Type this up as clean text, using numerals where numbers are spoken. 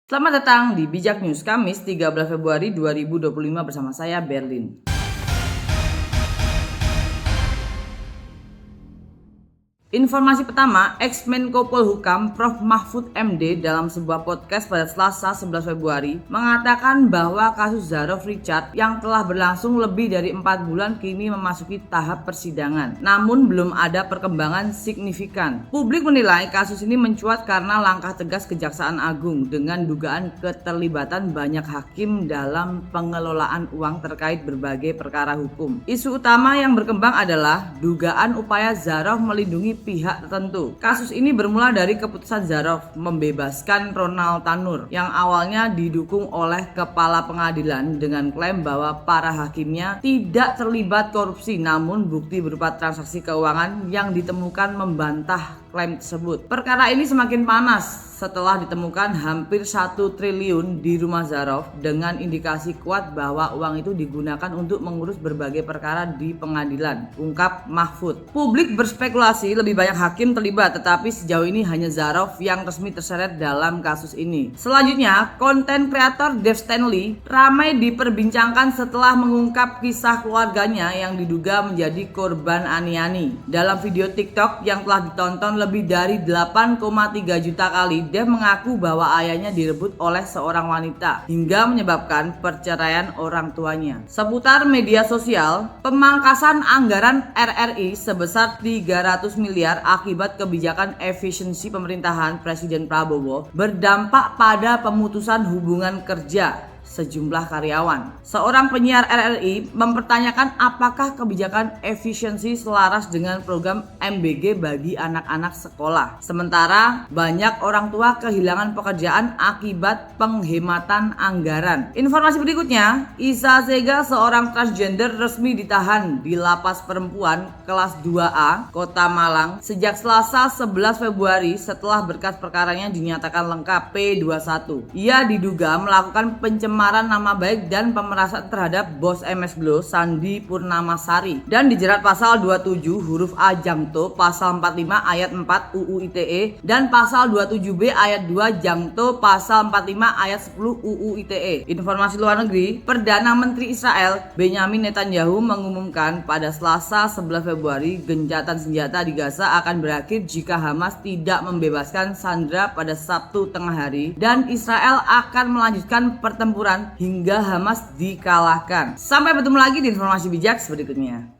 Selamat datang di Bijak News Kamis 13 Februari 2025 bersama saya Berlin. Informasi pertama, Ex-Menko Polhukam Prof. Mahfud MD dalam sebuah podcast pada Selasa 11 Februari mengatakan bahwa kasus Zarof Richard yang telah berlangsung lebih dari 4 bulan kini memasuki tahap persidangan. Namun belum ada perkembangan signifikan. Publik menilai kasus ini mencuat karena langkah tegas Kejaksaan Agung dengan dugaan keterlibatan banyak hakim dalam pengelolaan uang terkait berbagai perkara hukum. Isu utama yang berkembang adalah dugaan upaya Zarof melindungi pihak tertentu. Kasus ini bermula dari keputusan Zarof membebaskan Ronald Tanur yang awalnya didukung oleh kepala pengadilan dengan klaim bahwa para hakimnya tidak terlibat korupsi, namun bukti berupa transaksi keuangan yang ditemukan membantah klaim tersebut. Perkara ini semakin panas setelah ditemukan hampir 1 triliun di rumah Zarof dengan indikasi kuat bahwa uang itu digunakan untuk mengurus berbagai perkara di pengadilan, ungkap Mahfud. Publik berspekulasi lebih banyak hakim terlibat, tetapi sejauh ini hanya Zarof yang resmi terseret dalam kasus ini. Selanjutnya, konten kreator Dave Stanley ramai diperbincangkan setelah mengungkap kisah keluarganya yang diduga menjadi korban ani-ani. Dalam video TikTok yang telah ditonton lebih dari 8,3 juta kali, Dev mengaku bahwa ayahnya direbut oleh seorang wanita hingga menyebabkan perceraian orang tuanya. Seputar media sosial, pemangkasan anggaran RRI sebesar 300 miliar akibat kebijakan efisiensi pemerintahan Presiden Prabowo berdampak pada pemutusan hubungan kerja sejumlah karyawan. Seorang penyiar RRI mempertanyakan apakah kebijakan efisiensi selaras dengan program MBG bagi anak-anak sekolah. Sementara banyak orang tua kehilangan pekerjaan akibat penghematan anggaran. Informasi berikutnya, Isa Sega, seorang transgender resmi ditahan di Lapas Perempuan kelas 2A, Kota Malang sejak Selasa 11 Februari setelah berkas perkaranya dinyatakan lengkap P21. Ia diduga melakukan pencemaran nama baik dan pemerasan terhadap bos MS Glo Sandi Purnamasari dan dijerat pasal 27 huruf A Jamto, pasal 45 ayat 4 UU ITE dan pasal 27B ayat 2 Jamto, pasal 45 ayat 10 UU ITE. Informasi luar negeri, Perdana Menteri Israel Benyamin Netanyahu mengumumkan pada Selasa 11 Februari gencatan senjata di Gaza akan berakhir jika Hamas tidak membebaskan sandera pada Sabtu tengah hari dan Israel akan melanjutkan pertempuran hingga Hamas dikalahkan. Sampai bertemu lagi di informasi bijak berikutnya.